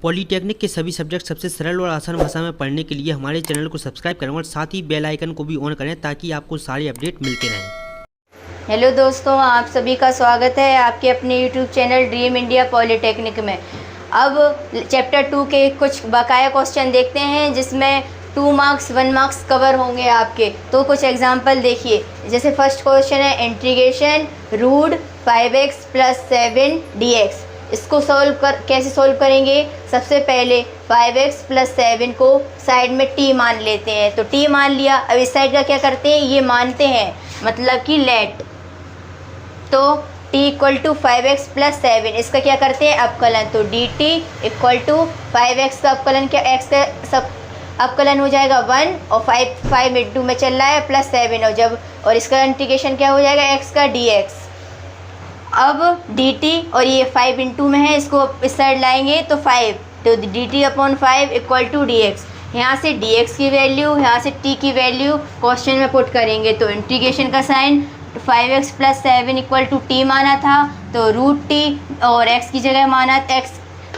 Polytechnic के सभी subject सबसे सरल और आसान भाषा में पढ़ने के लिए हमारे चैनल को सब्सक्राइब करें और साथ ही बेल आइकन को भी ऑन करें ताकि आपको सारे अपडेट मिलते रहें। हेलो दोस्तों, आप सभी का स्वागत है आपके अपने YouTube channel dream India polytechnic में। अब चैप्टर 2 के कुछ बकाया क्वेश्चन देखते हैं जिसमें 2 मार्क्स 1 मार्क्स कवर होंगे आपके। तो कुछ एग्जांपल देखिए। जैसे फर्स्ट क्वेश्चन है इंटीग्रेशन रूट 5x + 7 dx। इसको कैसे सोल्व करेंगे। सबसे पहले 5x + 7 को साइड में t मान लेते हैं। तो t मान लिया। अब इस साइड का क्या करते हैं, ये मानते हैं, मतलब कि लेट। तो t = 5x + 7, इसका क्या करते हैं, अवकलन। तो dt = 5x का अवकलन, क्या x का सब अवकलन हो जाएगा 1 और 5 इंटू में चल रहा है +7 और इसका इंटीग्रेशन क्या हो जाएगा, x का dx। अब dt और ये 5 इंटू में है, इसको इस साइड लाएंगे तो 5, तो dt/5 = dx। यहाँ से dx की वैल्यू, यहाँ से t की वैल्यू क्वेश्चन में पुट करेंगे। तो इंटीग्रेशन का साइन 5x + 7 = t माना था, तो √t और x की जगह माना x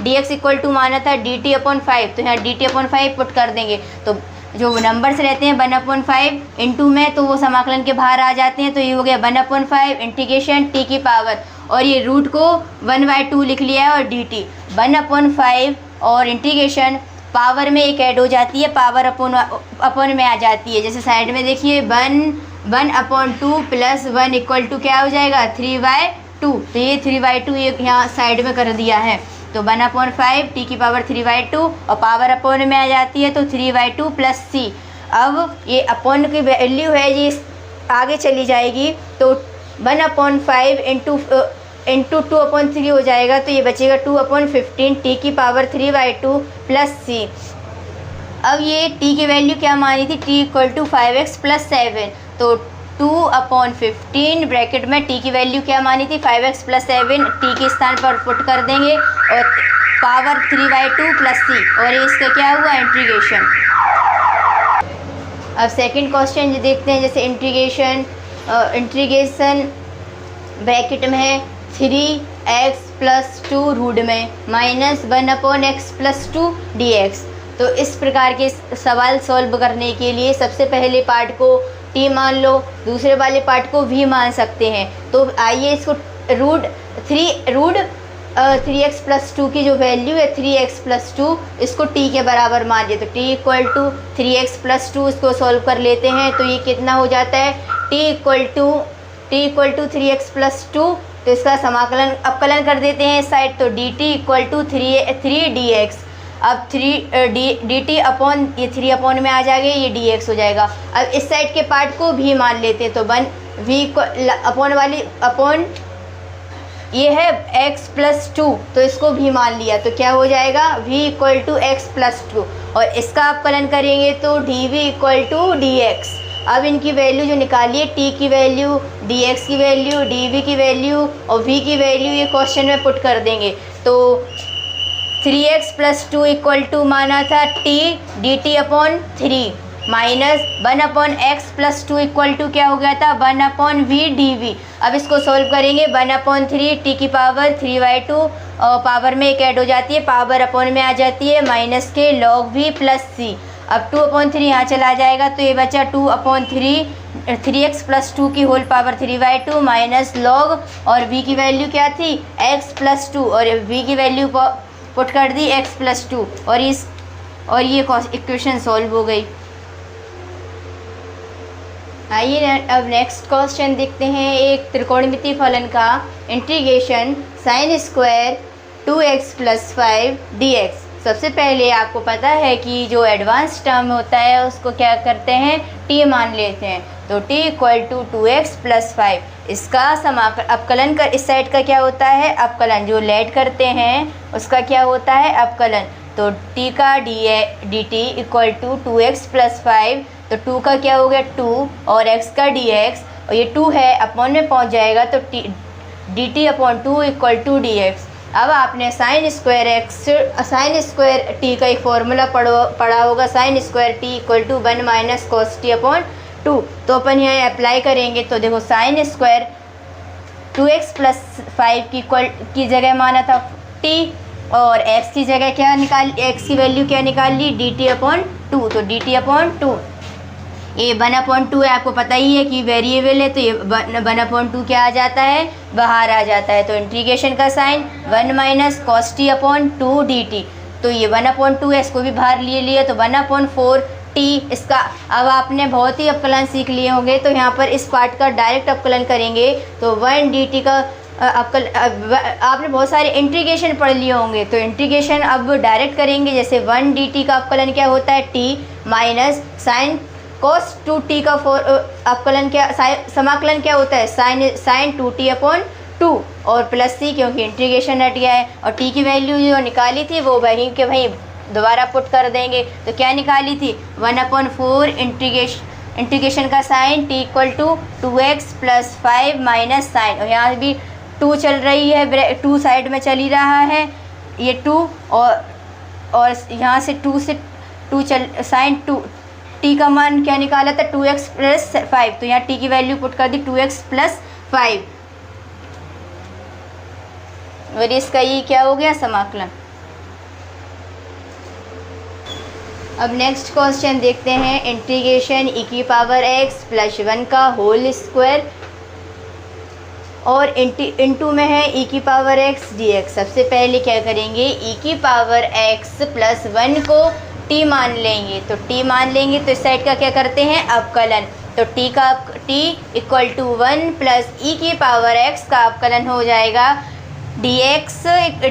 dx = माना था dt/5, तो यहाँ dt/5 पुट कर देंगे। तो जो नंबर्स रहते हैं 1/5 इंटू में, तो वो समाकलन के बाहर आ जाते हैं। तो ये हो गया 1/5 इंटीग्रेशन t की पावर, और ये रूट को 1/2 लिख लिया है, और dt 1/5 और इंटीग्रेशन पावर में एक ऐड हो जाती है, पावर अपॉन में आ जाती है। जैसे साइड में देखिए 1/2 + 1 = क्या हो जाएगा, 3/2। तो ये 3/2 ये यहाँ साइड में कर दिया है। तो 1/5 t की पावर 3/2 और पावर अपॉन में आ जाती है, तो 3/2 + c। अब ये अपॉन की वैल्यू है जी आगे चली जाएगी, तो 1/5 इंटू 2/3 हो जाएगा। तो ये बचेगा 2/15 t की पावर 3/2 + c। अब ये t की वैल्यू क्या मानी थी, t = 5x + 7, तो 2/15 ब्रैकेट में t की वैल्यू क्या मानी थी, 5x + 7, t के स्थान पर पुट कर देंगे और पावर 3/2 + c, और ये इसका क्या हुआ, इंटीग्रेशन। अब सेकंड क्वेश्चन जो देखते हैं, जैसे इंटीग्रेशन ब्रैकेट में है 3x + 2 रूट में -1/x + 2 dx। तो इस प्रकार के सवाल सॉल्व करने के लिए सबसे पहले पार्ट को t मान लो, दूसरे वाले पार्ट को v मान सकते हैं। तो आइए इसको रूट 3x + 2 की जो वैल्यू है 3x + 2, इसको t के बराबर मान लिया। तो t = 3x + 2, इसको सॉल्व कर लेते हैं। तो ये कितना हो जाता है, t = 3x + 2, तो इसका समाकलन अवकलन कर देते हैं इस साइड। तो dt = 3 dx। अब dt अपॉन ये 3 अपॉन में आ जाएगा, ये dx हो जाएगा। अब इस साइड के पार्ट को भी मान लेते हैं। तो अपॉन ये है x + 2, तो इसको भी मान लिया। तो क्या हो जाएगा, v = x + 2, और इसका अवकलन करेंगे तो dv = dx। अब इनकी वैल्यू जो निकालिए, t की वैल्यू, dx की वैल्यू, dv की वैल्यू और v की वैल्यू, ये क्वेश्चन में पुट कर देंगे। तो 3x + 2 = माना था t dt/3 -1/x + 2 = क्या हो गया था, 1/v dv। अब इसको सोल्व करेंगे, 1/3 t की पावर 3/2 और पावर में एक ऐड हो जाती है, पावर अपॉन में आ जाती है, माइनस के log v + c। अब 2/3 यहाँ चला जाएगा, तो ये बचा 2/3 3x + 2 की होल पावर 3/2 माइनस log, और v की वैल्यू क्या थी, x + 2, और v की वैल्यू पुट कर दी x + 2, और ये इक्वेशन सॉल्व हो गई। आइए अब नेक्स्ट क्वेश्चन देखते हैं। एक त्रिकोणमितीय फलन का इंटीग्रेशन sin² 2x + 5 dx। सबसे पहले आपको पता है कि जो एडवांस टर्म होता है उसको क्या करते हैं, t मान लेते हैं। तो t = 2x + 5, इसका अवकलन कर, इस साइड का क्या होता है, अवकलन। जो लेट करते हैं उसका क्या होता है, अवकलन। तो t का dt = 2x + 5, तो 2 का क्या हो गया 2, और x का dx, और ये 2 है अपॉन में पहुंच जाएगा, तो dt/2 = dx। अब आपने sin² t का एक फॉर्मूला पढ़ा होगा, sin² t = 1 - cos t/2। तो अपन यहाँ अप्लाई करेंगे। तो देखो sin² 2x + 5 की जगह माना था t, और x की जगह क्या निकाल, x की वैल्यू क्या निकाल ली, dt/2। तो dt/2 ये 1/2 है, आपको पता ही है कि वेरिएबल है, तो ये 1/2 क्या आ जाता है, बाहर आ जाता है। तो इंटीग्रेशन का साइन 1 - cos t/2 dt। तो ये 1/2 है, इसको भी बाहर लिए तो 1/4 t। इसका अब आपने बहुत ही अवकलन सीख लिए होंगे, तो यहाँ पर इस पार्ट का डायरेक्ट अवकलन करेंगे तो 1 dt का आपने बहुत सारे इंटीग्रेशन पढ़ लिए होंगे, तो इंटीग्रेशन अब डायरेक्ट करेंगे। जैसे 1 dt का अवकलन क्या होता है, t minus sign cos 2t का अवकलन क्या, समाकलन क्या होता है, साइन 2t/2 और प्लस c, क्योंकि इंटीग्रेशन हट गया है। और t की वैल्यू जो निकाली थी वो वहीं के वहीं दोबारा पुट कर देंगे। तो क्या निकाली थी, 1/4 इंटीग्रेशन का sign t = 2x + 5 minus sign, और यहाँ भी 2 चल रही है, 2 साइड में चल ही रहा है, ये 2 और यहाँ से 2 से 2 चल, साइन 2 t का मान क्या निकाला था, 2x + 5। तो यहाँ t की वैल्यू पुट कर दी 2x + 5, और इसका ये क्या हो गया, समाकलन। अब नेक्स्ट क्वेश्चन देखते हैं, इंटीग्रेशन e⁻x + 1 का होल स्क्वायर और इंटू में है e⁻x dx। सबसे पहले क्या करेंगे, e⁻x + 1 को t मान लेंगे, तो t मान लेंगे तो इस साइड का क्या करते हैं, अवकलन। तो t = 1 + e⁻x का अवकलन हो जाएगा dx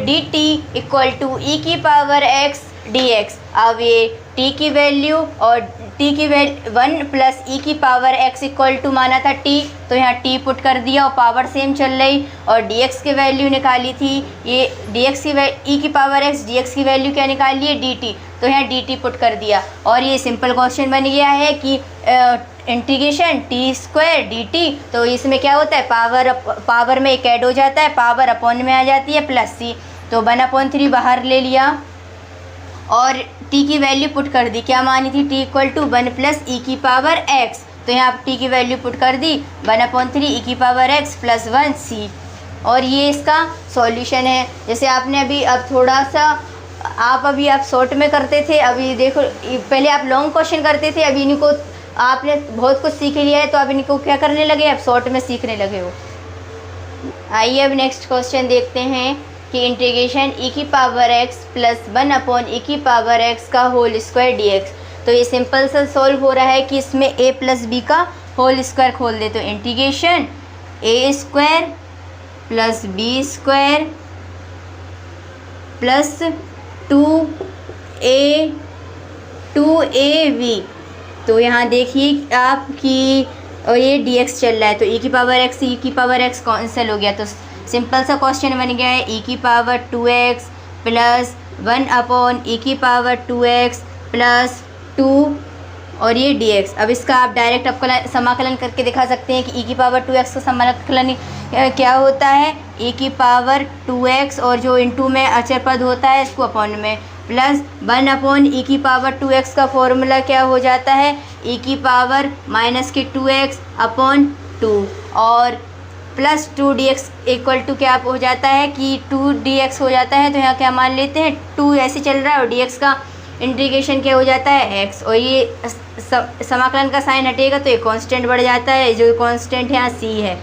dt = e⁻x dx। अब ये t की वैल्यू और t की वैल्यू 1 + e⁻x = माना था t, तो यहाँ t पुट कर दिया और पावर सेम चल रही, और dx की वैल्यू निकाली थी, ये dx की e⁻x dx की वैल्यू क्या निकाली है, dt। तो यहाँ dt पुट कर दिया, और ये सिंपल क्वेश्चन बन गया है कि इंटीग्रेशन t² dt। तो इसमें क्या होता है, पावर में एक ऐड हो जाता है, पावर अपॉन में आ जाती है प्लस c। तो 1/3 बाहर ले लिया और t की वैल्यू पुट कर दी, क्या मानी थी, t = 1 + e⁻x। तो यहाँ आप t की वैल्यू पुट कर दी 1/3 e⁻x + 1 c, और ये इसका सॉल्यूशन है। जैसे आपने अभी अब थोड़ा सा आप शॉर्ट में करते थे, अभी देखो पहले आप लॉन्ग क्वेश्चन करते थे, अभी इनको आपने बहुत कुछ सीख लिया है, तो अब इनको क्या करने लगे, अब शॉर्ट में सीखने लगे हो। आइए अब नेक्स्ट क्वेश्चन देखते हैं कि इंटीग्रेशन e⁻x + 1/e⁻x का होल स्क्वायर dx। तो ये सिंपल सा सॉल्व हो रहा है कि इसमें a + b का होल स्क्वायर खोल दे, तो इंटीग्रेशन a² + b² + 2ab। तो यहाँ देखिए आपकी, और ये dx चल रहा है, तो e⁻x कैंसिल हो गया, तो सिंपल सा क्वेश्चन बन गया है e⁻2x + 1/e⁻2x + 2 और ये dx। अब इसका आप डायरेक्ट समाकलन करके दिखा सकते हैं कि e⁻2x का समाकलन क्या होता है, e⁻2x और जो इंटू में अचर पद होता है इसको अपॉन में, प्लस 1/e⁻2x का फॉर्मूला क्या हो जाता है, e⁻−2x/2 और प्लस 2dx = क्या हो जाता है कि 2dx हो जाता है। तो यहाँ क्या मान लेते हैं, 2 ऐसे चल रहा है और dx का इंटीग्रेशन क्या हो जाता है, x, और ये समाकलन का साइन हटेगा तो ये कांस्टेंट बढ़ जाता है, जो कांस्टेंट यहाँ c है।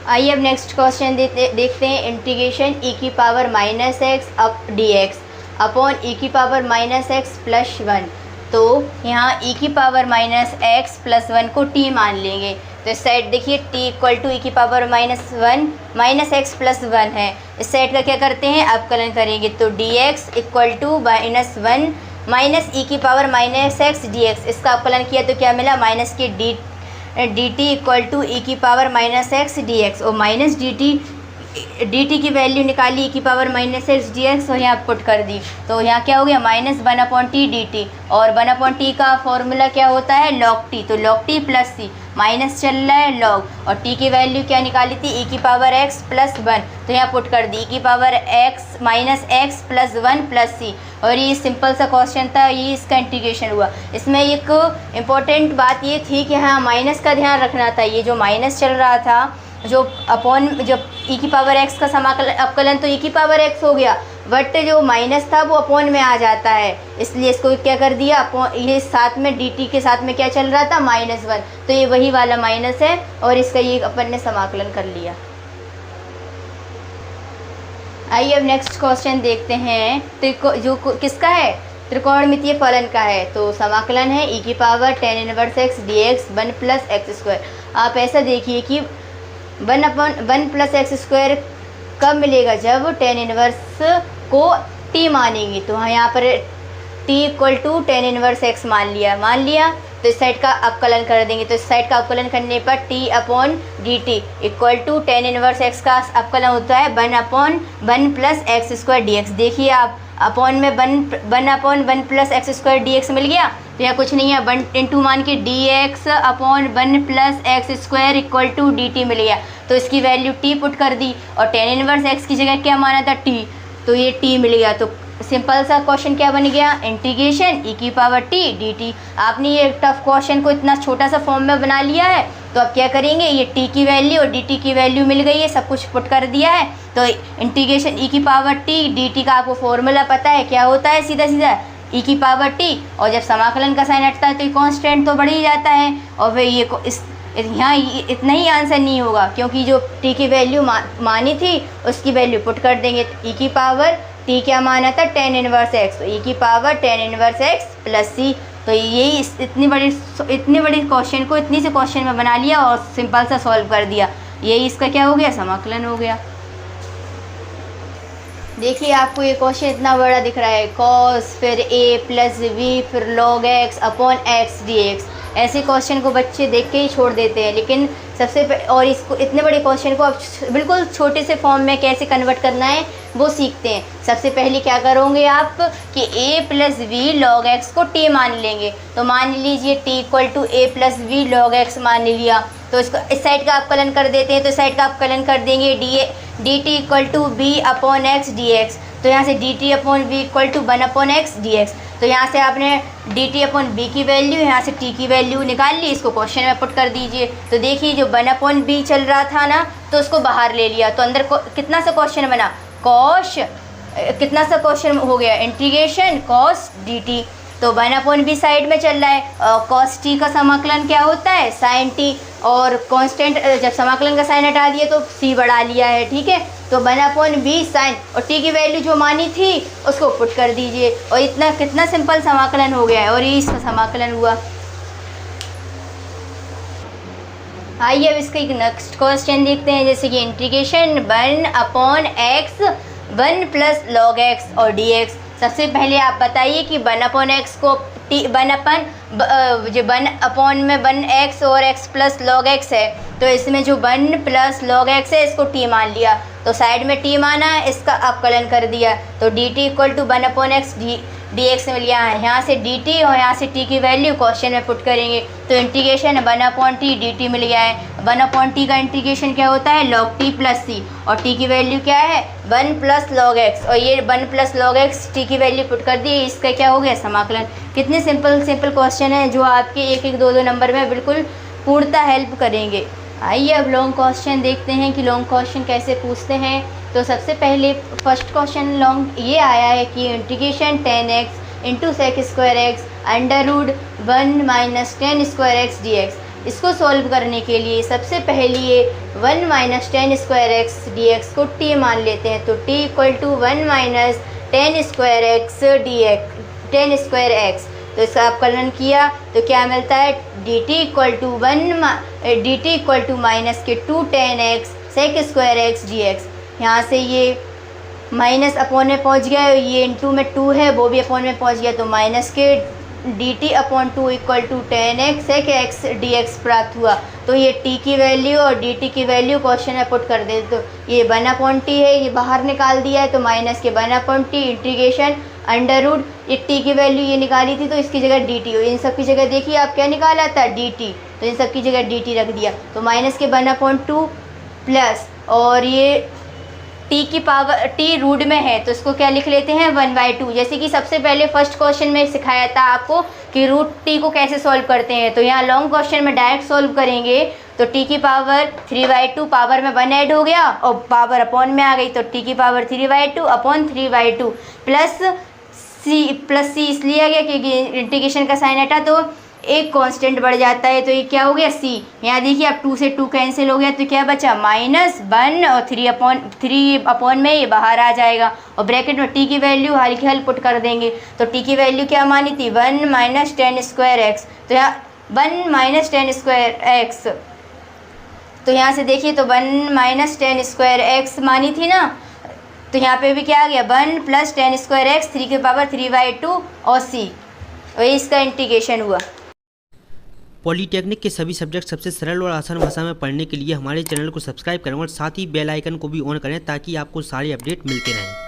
आइए अब नेक्स्ट क्वेश्चन देखते हैं, integration e⁻−x dx upon e⁻−x + 1। तो यहाँ e⁻−x + 1 को t मान लेंगे, तो इस साइड देखिए t = e⁻−1 -x + 1 है, इस साइड का क्या करते हैं, अवकलन करेंगे, तो dx = -1 - e⁻−x dx। इसका अवकलन किया तो क्या मिला, माइनस के dt = e⁻−x dx, और माइनस dt की वैल्यू निकाली e⁻−x dx और यहाँ पुट कर दी, तो यहाँ क्या हो गया, -1/t dt, और 1/t का फॉर्मूला क्या होता है, log t। तो log t + c, माइनस चल रहा है log, और t की वैल्यू क्या निकाली थी, e⁻x + 1, तो यहाँ पुट कर दी e⁻x + 1 + c। और ये सिंपल सा क्वेश्चन था, ये इसका इंटीग्रेशन हुआ। इसमें एक इम्पॉर्टेंट बात ये थी कि हाँ माइनस का ध्यान रखना था, ये जो माइनस चल रहा था जो अपॉन जब e की पावर x का अवकलन तो e की पावर x हो गया, बट जो माइनस था वो अपॉन में आ जाता है, इसलिए इसको क्या कर दिया अपॉन, ये साथ में dt के साथ में क्या चल रहा था -1, तो ये वही वाला माइनस है और इसका ये अपन ने समाकलन कर लिया। आइए अब नेक्स्ट क्वेश्चन देखते हैं। जो किसका है, त्रिकोणमितीय फलन का है। तो समाकलन है e की power tan inverse x dx 1 + x²। आप ऐसा देखिए कि 1 + x² कब मिलेगा, जब tan इनवर्स को t मानेंगे। तो हाँ यहाँ पर t = tan इनवर्स x मान लिया तो इस साइड का अवकलन कर देंगे। तो इस साइड का अवकलन करने पर t/dt = tan इनवर्स x का अवकलन होता है 1/1 + x² dx। देखिए आप अपॉन में 1/1 + x² dx मिल गया, तो यहाँ कुछ नहीं है, 1 × मान के dx/1 + x² = dt मिल गया। तो इसकी वैल्यू t पुट कर दी और tan इनवर्स x की जगह क्या माना था t, तो ये t मिल गया। तो सिंपल सा क्वेश्चन क्या बन गया, इंटीग्रेशन e की पावर t dt। आपने ये टफ क्वेश्चन को इतना छोटा सा फॉर्म में बना लिया है, तो अब क्या करेंगे, ये t की वैल्यू और dt की वैल्यू मिल गई है, सब कुछ पुट कर दिया है। तो इंटीग्रेशन e की पावर t dt का आपको फॉर्मूला पता है क्या होता है, सीधा e की पावर t, और जब समाकलन का साइन हटता है तो ये कांस्टेंट तो बढ़ ही जाता है। और फिर ये यहाँ इतना ही आंसर नहीं होगा, क्योंकि जो t की वैल्यू मानी थी उसकी वैल्यू पुट कर देंगे। तो e की पावर t क्या माना था, tan इनवर्स x, तो e की power tan inverse x + c। तो यही इतनी बड़ी क्वेश्चन को इतनी से क्वेश्चन में बना लिया और सिंपल सा सॉल्व कर दिया। यही इसका क्या हो गया, समाकलन हो गया। देखिए आपको ये क्वेश्चन इतना बड़ा दिख रहा है, cos फिर a + v फिर log x / x dx। ऐसे क्वेश्चन को बच्चे देख के ही छोड़ देते हैं, लेकिन और इसको इतने बड़े क्वेश्चन को अब बिल्कुल छोटे से फॉर्म में कैसे कन्वर्ट करना है वो सीखते हैं। सबसे पहले क्या करोगे आप कि a + v log x को t मान लेंगे। तो मान लीजिए t = a + v log x मान लिया, तो इसको इस साइड का अवकलन कर देते हैं। तो इस साइड का अवकलन कर देंगे dt = b/x dx। तो यहाँ से dt/v = 1/x dx। तो यहाँ से आपने dt/b की वैल्यू, यहाँ से t की वैल्यू निकाल ली, इसको क्वेश्चन में पुट कर दीजिए। तो देखिए जो 1/b चल रहा था ना, तो उसको बाहर ले लिया, तो अंदर कितना सा क्वेश्चन बना, कितना सा क्वेश्चन हो गया, इंटीग्रेशन cos dt। तो 1/b साइड में चल रहा है, cos t का समाकलन क्या होता है, sin t, और कांस्टेंट जब समाकलन का साइन हटा दिया तो c बढ़ा लिया है, ठीक है। तो 1/b sin और t की वैल्यू जो मानी थी उसको पुट कर दीजिए, और इतना कितना सिंपल समाकलन हो गया है, और ये इसका समाकलन हुआ। आइए अब इसका एक नेक्स्ट क्वेश्चन देखते हैं, जैसे कि इंटीग्रेशन 1/x 1 + log x और dx। सबसे पहले आप बताइए कि 1/x को t 1/1x और x + log x है, तो इसमें जो 1 + log x है इसको t मान लिया, तो साइड में t माना, इसका अवकलन कर दिया। तो dt = 1/x dx मिल गया है। यहाँ से dt और यहाँ से t की वैल्यू क्वेश्चन में पुट करेंगे, तो इंटीग्रेशन 1/t dt मिल गया है। 1/t का इंटीग्रेशन क्या होता है, log t + c, और t की वैल्यू क्या है 1 + log x, और ये 1 + log x t की वैल्यू पुट कर दी, इसका क्या हो गया, समाकलन। कितने सिंपल क्वेश्चन है जो आपके 1-1, 2-2 नंबर में बिल्कुल पूर्णतः हेल्प करेंगे। आइए अब लॉन्ग क्वेश्चन देखते हैं कि लॉन्ग क्वेश्चन कैसे पूछते हैं। तो सबसे पहले फर्स्ट क्वेश्चन लॉन्ग ये आया है कि integration 10x × sec² x √1 - tan² x dx। इसको सॉल्व करने के लिए सबसे पहले ये 1 - tan² x dx को t मान लेते हैं। तो t = 1 - tan² x dx, tan² x। तो इसका अवकलन किया तो क्या मिलता है, dt = -2 tan x sec² x dx। यहाँ से ये माइनस अपॉन में पहुँच गया, ये इंटू में 2 है, वो भी अपॉन में पहुँच गया, तो माइनस के dt/2 = tan x sec x dx प्राप्त हुआ। तो ये t की वैल्यू और dt की वैल्यू क्वेश्चन में पुट कर दे। तो ये 1/t है, ये बाहर निकाल दिया है, तो माइनस के 1/t इंटीग्रेशन √ ये t की वैल्यू ये निकाली थी, तो इसकी जगह dt हो। इन सब की जगह देखिए आप क्या निकाला था, dt, तो इन सब की जगह dt रख दिया। तो माइनस के 1/2 प्लस और ये टी की पावर टी रूट में है तो इसको क्या लिख लेते हैं 1/2। जैसे कि सबसे पहले फर्स्ट क्वेश्चन में सिखाया था आपको कि रूट टी को कैसे सॉल्व करते हैं, तो यहाँ लॉन्ग क्वेश्चन में डायरेक्ट सॉल्व करेंगे तो टी की पावर 3/2 पावर में 1 ऐड हो गया और पावर अपॉन में आ गई, तो टी की पावर 3/2 अपॉन 3/2 प्लस सी इसलिए आ गया क्योंकि इंटीग्रेशन का साइन हटा तो एक कांस्टेंट बढ़ जाता है, तो ये क्या हो गया सी। यहाँ देखिए अब 2 से 2 कैंसिल हो गया तो क्या बचा -1 और 3 अपॉन में ये बाहर आ जाएगा और ब्रैकेट में टी की वैल्यू हल्की हल पुट कर देंगे। तो टी की वैल्यू क्या मानी थी 1 - tan स्क्वायर एक्स, तो यहाँ 1 - tan स्क्वायर एक्स, तो यहाँ से देखिए तो 1 - tan स्क्वायर एक्स मानी थी ना, तो यहाँ पे भी क्या आ गया 1 + tan स्क्वायर एक्स 3 की पावर 3/2 और सी, और इसका इंटीग्रेशन हुआ। पॉलीटेक्निक के सभी सब्जेक्ट सबसे सरल और आसान भाषा में पढ़ने के लिए हमारे चैनल को सब्सक्राइब करें और साथ ही बेल आइकन को भी ऑन करें ताकि आपको सारे अपडेट मिलते रहें।